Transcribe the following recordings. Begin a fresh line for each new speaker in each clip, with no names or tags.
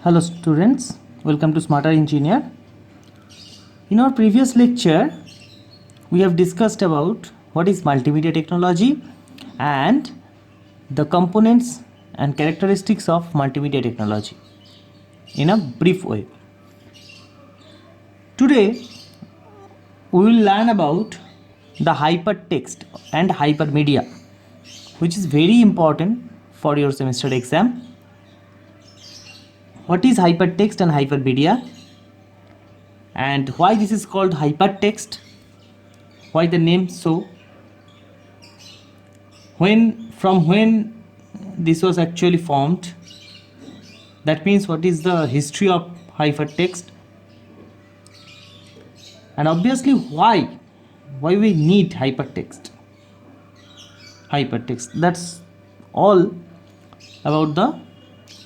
Hello students, welcome to Smarter Engineer. In our previous lecture, we have discussed about what is multimedia technology and the components and characteristics of multimedia technology in a brief way. Today, we will learn about the hypertext and hypermedia, which is very important for your semester exam. What is hypertext and hypermedia, and why this is called hypertext, why the name so, when this was actually formed, that means what is the history of hypertext, and obviously why we need hypertext. That's all about the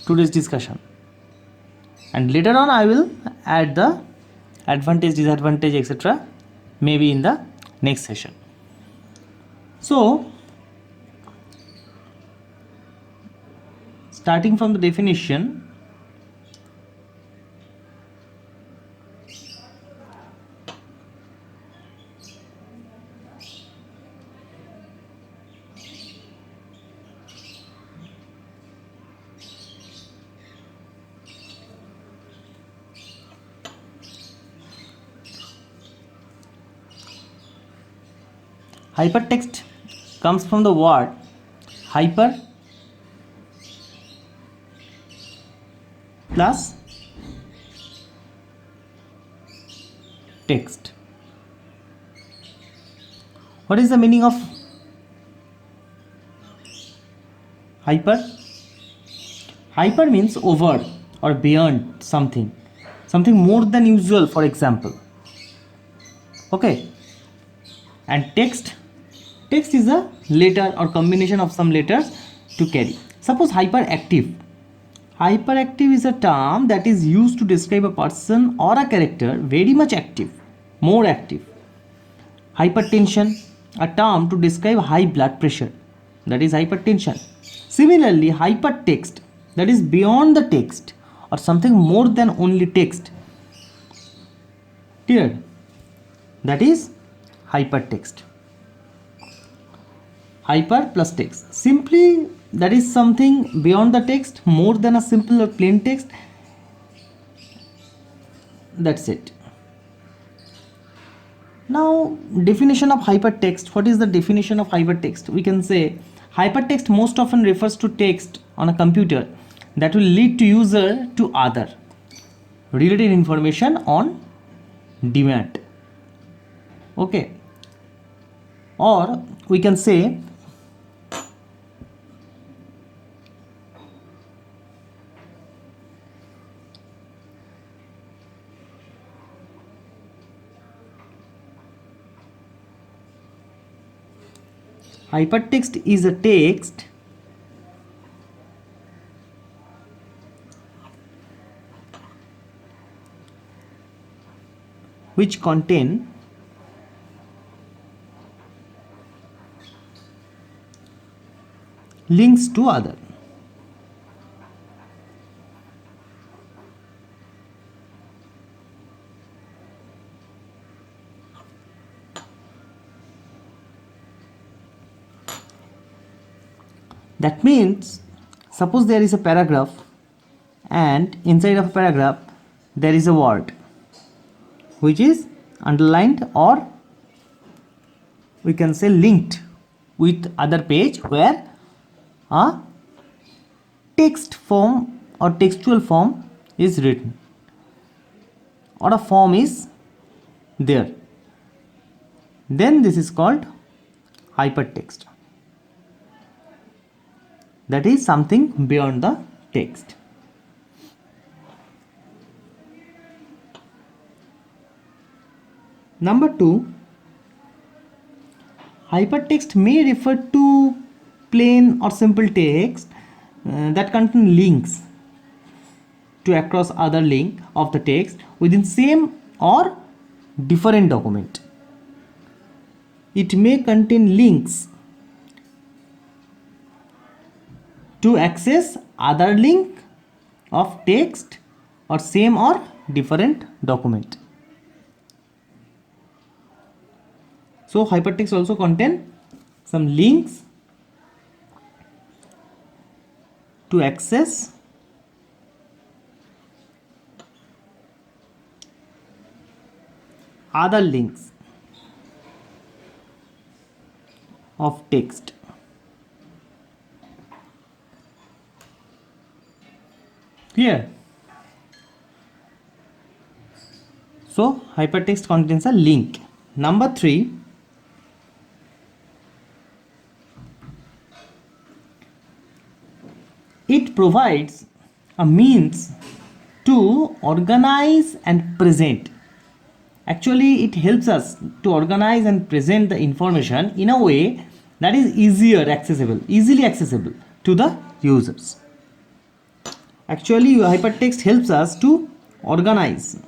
today's discussion, and later on I will add the advantage, disadvantage, etc. maybe in the next session. So starting from the definition, hypertext comes from the word hyper plus text. What is the meaning of hyper? Hyper means over or beyond something more than usual, for example. Okay, and text is a letter or combination of some letters to carry. Suppose hyperactive is a term that is used to describe a person or a character very much active, more active. Hypertension, a term to describe high blood pressure, that is hypertension. Similarly, hypertext, that is beyond the text or something more than only text. Clear? That is hypertext. Hyper plus text, simply that is something beyond the text, more than a simple or plain text. That's it. Now, definition of hypertext. What is the definition of hypertext? We can say hypertext most often refers to text on a computer that will lead to user to other related information on demand. Okay, or we can say hypertext is a text which contain links to other. That means, suppose there is a paragraph and inside of a paragraph there is a word which is underlined, or we can say linked with other page where a text form or textual form is written or a form is there. Then this is called hypertext. That is something beyond the text. Number 2, hypertext may refer to plain or simple text that contain links to across other link of the text within same or different document. It may contain links to access other link of text or same or different document. So hypertext also contain some links to access other links of text. Clear? So hypertext contains a link. Number 3, it provides a means to organize and present. Actually, it helps us to organize and present the information in a way that is easily accessible to the users. Actually, hypertext helps us to organize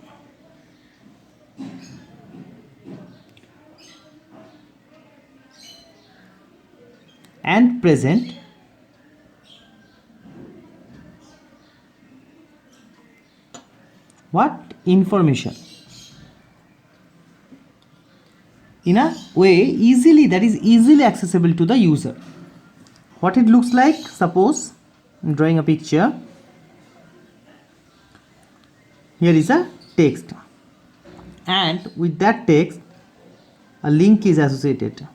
and present what information in a way that is easily accessible to the user. What it looks like, suppose I'm drawing a picture. Here is a text, and with that text a link is associated.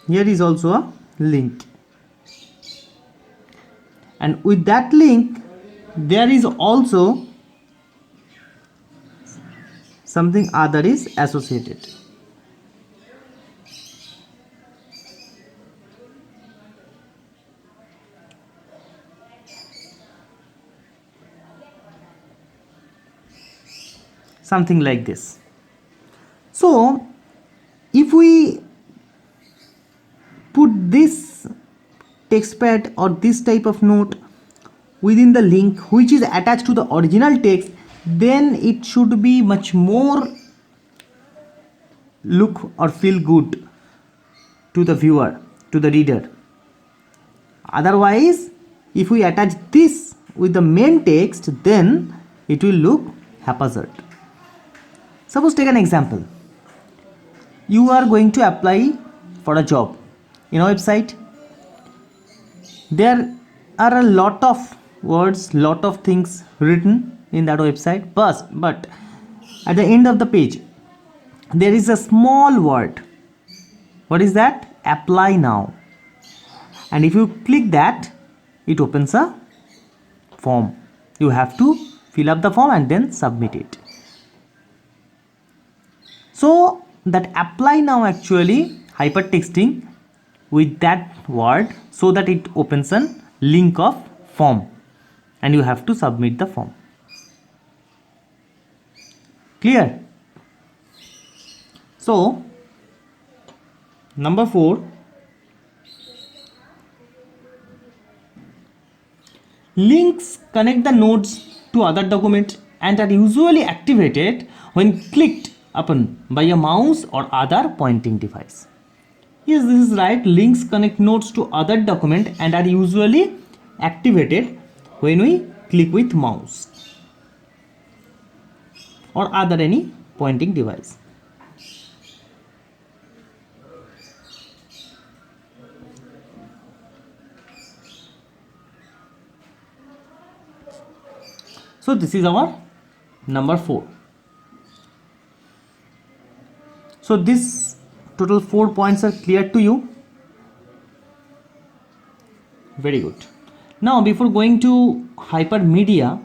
Here is also a link, and with that link there is also something other is associated. Something like this. So if we put this text pad or this type of note within the link which is attached to the original text, then it should be much more look or feel good to the viewer, to the reader. Otherwise, if we attach this with the main text, then it will look haphazard. Suppose take an example. You are going to apply for a job in a website. There are a lot of words, lot of things written in that website, but at the end of the page there is a small word. What is that? Apply now. And if you click that, it opens a form. You have to fill up the form and then submit it. So that apply now actually hypertexting with that word so that it opens a link of form and you have to submit the form. Clear? So number 4, links connect the nodes to other documents and are usually activated when clicked upon by a mouse or other pointing device. Yes, this is right. Links connect nodes to other document and are usually activated when we click with mouse or other any pointing device. So this is our number 4. So this total 4 points are clear to you. Very good. Now before going to hypermedia,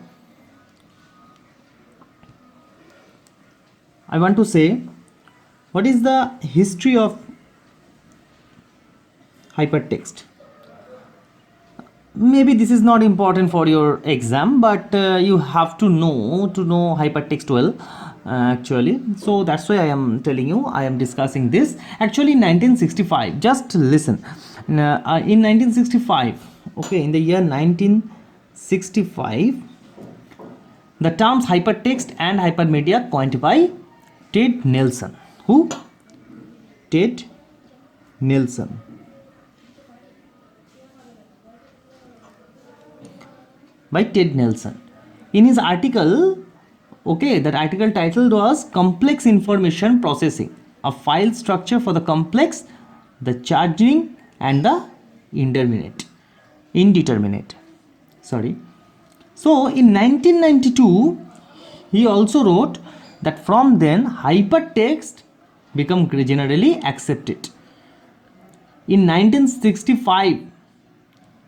I want to say what is the history of hypertext. Maybe this is not important for your exam, but you have to know hypertext well actually. So that's why I am telling you, I am discussing this. Actually in 1965, just listen, in 1965, okay, in the year 1965, the terms hypertext and hypermedia coined by Ted Nelson. Who? Ted Nelson. By Ted Nelson. in his article, okay, that article title was Complex Information Processing, a file structure for the complex, the charging and the indeterminate. Sorry. So in 1992, he also wrote that from then hypertext become generally accepted. In 1965,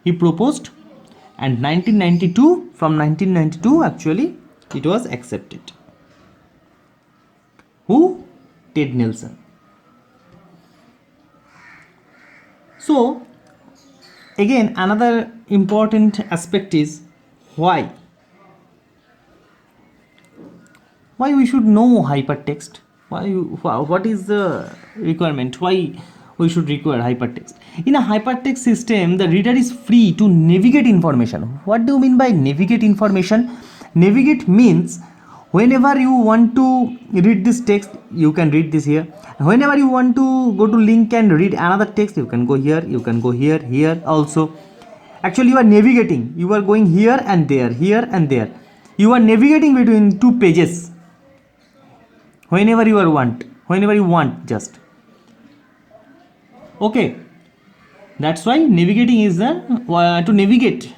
he proposed, and 1992, from 1992 actually, it was accepted. Who? Ted Nelson. So again, another important aspect is why we should know hypertext. What is the requirement? Why we should require hypertext? In a hypertext system, the reader is free to navigate information. What do you mean by navigate information? Navigate means whenever you want to read this text, you can read this here. Whenever you want to go to link and read another text, you can go here, you can go here also. Actually, you are navigating, you are going here and there, you are navigating between two pages whenever you want, just. Okay, that's why navigating is to navigate,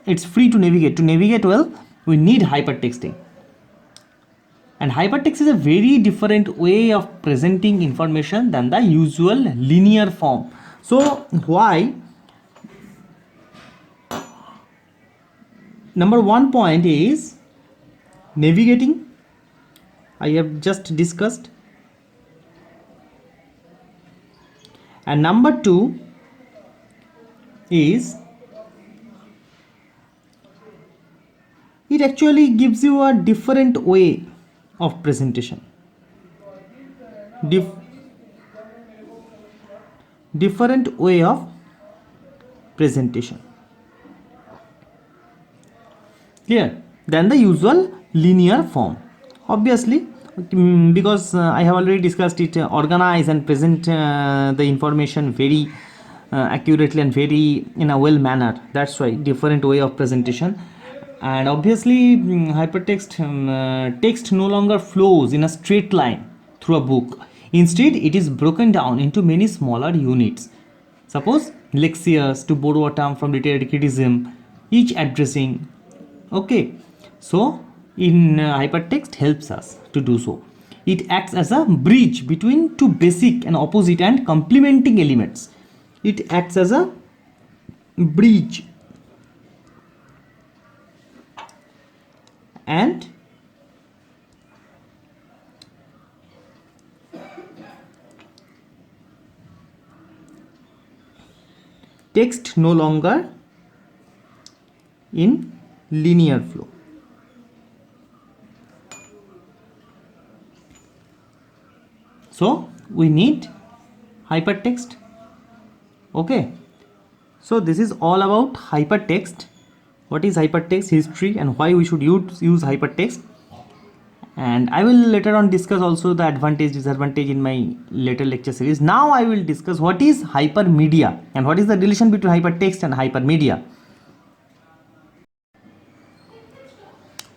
it's free to navigate well, we need hypertexting. And hypertext is a very different way of presenting information than the usual linear form. So why? Number one point is navigating, I have just discussed. And number two is it actually gives you a different way of presentation. Different way of presentation. Clear? Than the usual linear form. Obviously, because I have already discussed it, organize and present the information very accurately and very in a well manner. That's why different way of presentation. And obviously, hypertext text no longer flows in a straight line through a book. Instead, it is broken down into many smaller units. Suppose lexias, to borrow a term from literary criticism, each addressing. Okay, so in hypertext helps us to do so. It acts as a bridge between two basic and opposite and complementing elements. It acts as a bridge and text no longer in linear flow. So we need hypertext. Okay, so this is all about hypertext. What is hypertext, history, and why we should use hypertext. And I will later on discuss also the advantage, disadvantage in my later lecture series. Now I will discuss what is hypermedia and what is the relation between hypertext and hypermedia.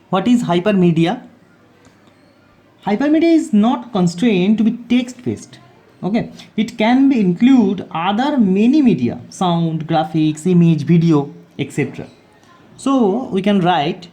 What is hypermedia? Hypermedia is not constrained to be text based. Okay, it can be include other many media, sound, graphics, image, video, etc. So we can write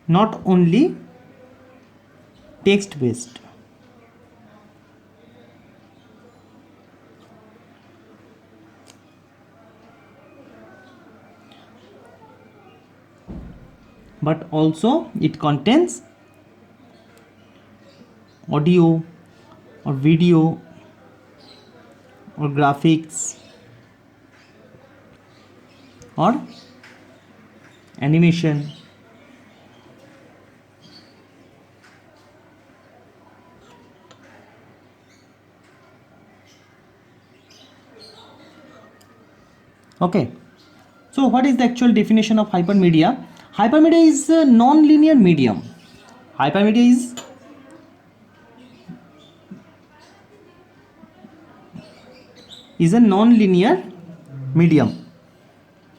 not only text based, but also it contains audio or video or graphics or animation. Okay, so what is the actual definition of hypermedia? Hypermedia is a non-linear medium. Hypermedia is a non-linear medium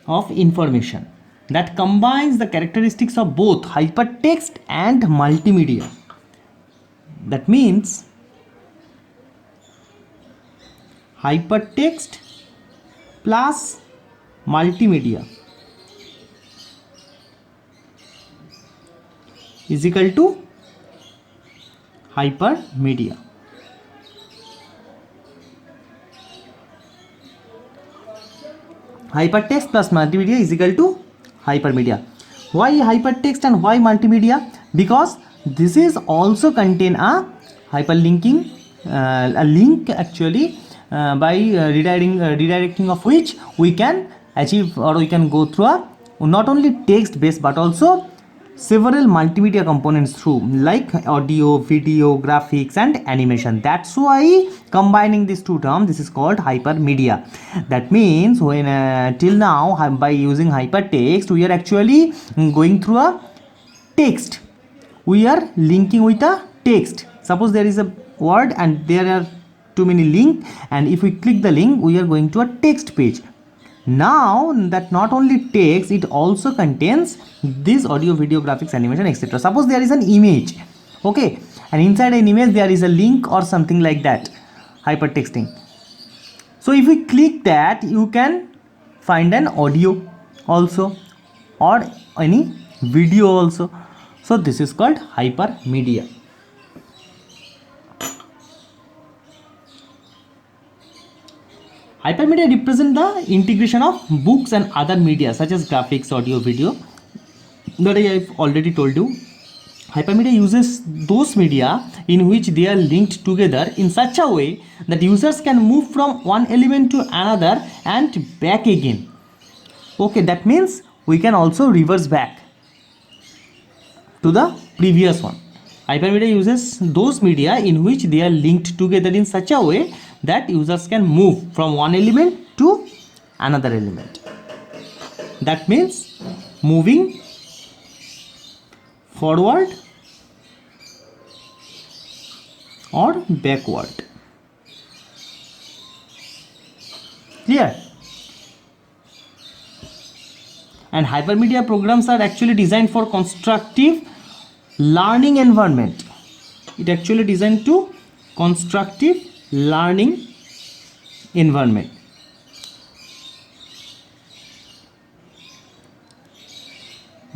of information that combines the characteristics of both hypertext and multimedia. That means hypertext plus multimedia is equal to hypermedia. Hypertext plus multimedia is equal to hypermedia. Why hypertext and why multimedia? Because this is also contain a hyperlinking, a link actually, by redirecting of which we can achieve, or we can go through a not only text based but also several multimedia components through, like audio, video, graphics and animation. That's why combining these two terms, this is called hypermedia. That means when till now by using hypertext we are actually going through a text, we are linking with a text. Suppose there is a word and there are too many links, and if we click the link we are going to a text page. Now that not only text, it also contains this audio, video, graphics, animation, etc. Suppose there is an image, okay, and inside an image there is a link or something like that, hypertexting. So if we click that, you can find an audio also or any video also. So this is called hypermedia. Hypermedia represent the integration of books and other media such as graphics, audio, video, that I have already told you. Hypermedia uses those media in which they are linked together in such a way that users can move from one element to another and back again. Okay, that means we can also reverse back to the previous one. Hypermedia uses those media in which they are linked together in such a way that users can move from one element to another element. That means moving forward or backward. Clear? And hypermedia programs are actually designed for constructive learning environment. It actually designed to constructive learning environment.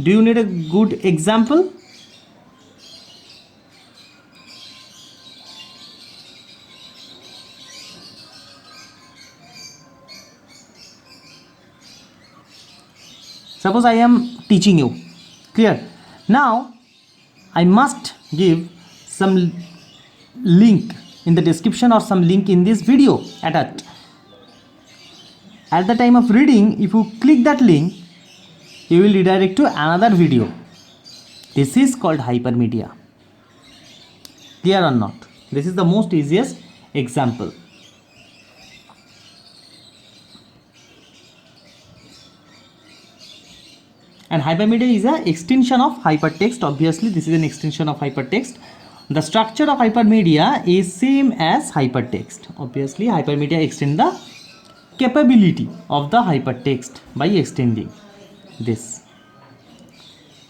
Do you need a good example? Suppose I am teaching you. Clear? Now I must give some link in the description or some link in this video attached. At the time of reading, if you click that link, you will redirect to another video. This is called hypermedia. Clear or not? This is the most easiest example. And hypermedia is an extension of hypertext. Obviously, this is an extension of hypertext. The structure of hypermedia is same as hypertext. Obviously, hypermedia extend the capability of the hypertext by extending this.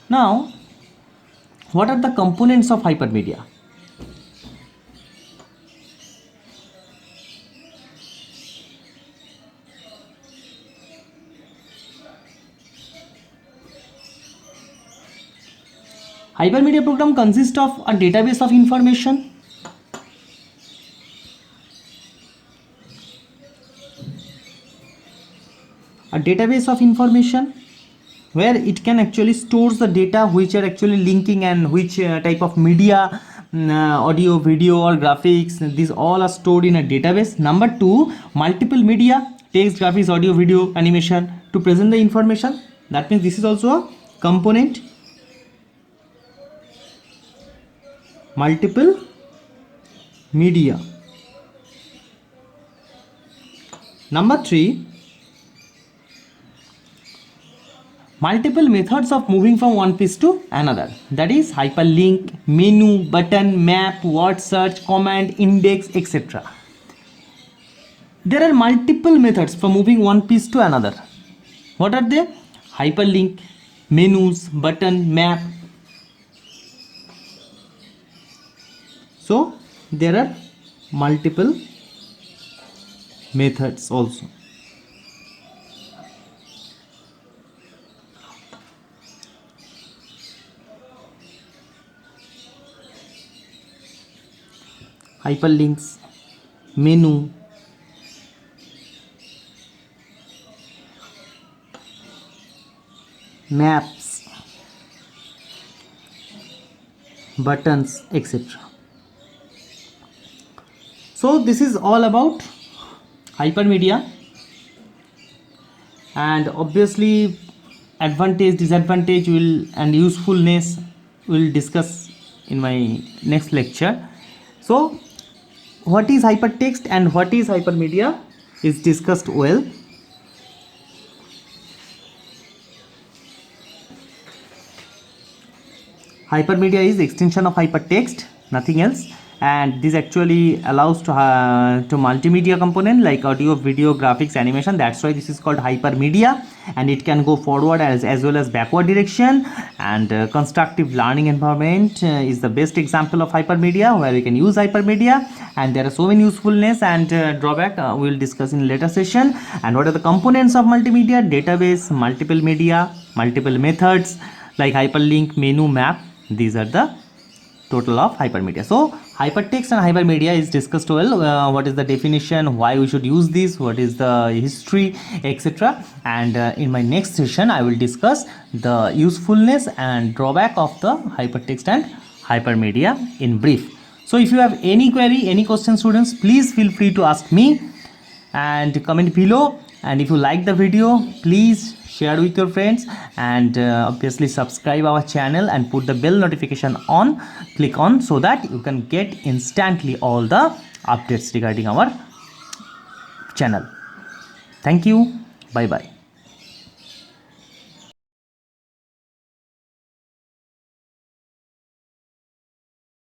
Now, what are the components of hypermedia? Hypermedia program consists of a database of information, where it can actually stores the data which are actually linking and which type of media, audio, video or graphics, these all are stored in a database. Number 2, multiple media, text, graphics, audio, video, animation to present the information. That means this is also a component. Multiple media. Number 3, multiple methods of moving from one page to another, that is hyperlink, menu, button, map, word search, command, index, etc. There are multiple methods for moving one piece to another. What are they? Hyperlink, menus, button, map. So there are multiple methods also. Hyperlinks, menu, maps, buttons, etc. So this is all about hypermedia, and obviously advantage, disadvantage will and usefulness will discuss in my next lecture. So what is hypertext and what is hypermedia is discussed well. Hypermedia is extension of hypertext, nothing else, and this actually allows to multimedia component like audio, video, graphics, animation. That's why this is called hypermedia, and it can go forward as well as backward direction. And constructive learning environment is the best example of hypermedia, where we can use hypermedia, and there are so many usefulness and drawback we will discuss in later session. And what are the components of multimedia? Database, multiple media, multiple methods like hyperlink, menu, map. These are the total of hypermedia. So hypertext and hypermedia is discussed well. What is the definition, why we should use this, what is the history, etc. And in my next session I will discuss the usefulness and drawback of the hypertext and hypermedia in brief. So if you have any query, any question, students, please feel free to ask me and comment below. And if you like the video, please share with your friends, and obviously subscribe our channel and put the bell notification on, click on, so that you can get instantly all the updates regarding our channel. Thank you. Bye bye.